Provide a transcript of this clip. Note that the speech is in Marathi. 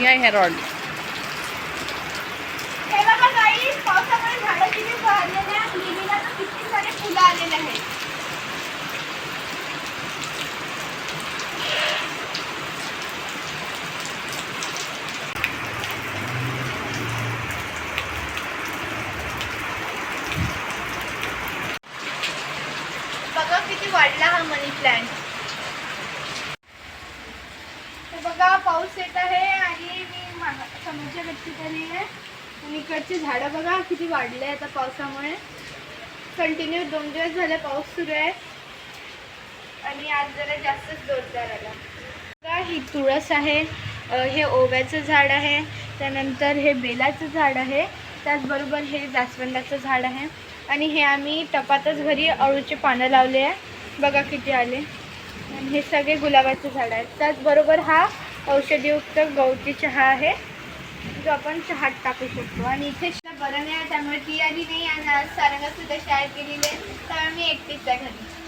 या हेअर ऑइल. हे बघा गाईस, पावसामुळे झाडं किती वाढलेले आहेत. लिलीला तर किती सारे फुलं आलेले आहेत. बघा किती वाढला हा मनी प्लांट. बघा पाऊस येत आहे आणि मी समोरच्या गच्चीत आली आहे आणि इकडची झाडं बघा किती वाढले आता पावसामुळे. कंटिन्यू 2 दिवस झाले पाऊस सुरू आहे आणि आज जरा जास्तच जोरदार आला. बघा ही तुळस आहे, हे ओव्याचं झाड आहे, त्यानंतर हे बेलाचं झाड आहे, त्याचबरोबर हे जास्वंदाचं झाड आहे आणि हे आम्ही टपातच घरी अळूचे पानं लावले आहे. बघा किती आले. आणि हे सगळे गुलाबाचे झाड आहेत. त्याचबरोबर हा औषधीयुक्त गवती चहा आहे जो आपण चहात टाकू शकतो. आणि इथे बरं नाही आहे त्यामुळे ती आली नाही आणि आज सारंगा सुद्धा शाळेत गेलेली आहे त्यामुळे मी एकटीच आहे घरी.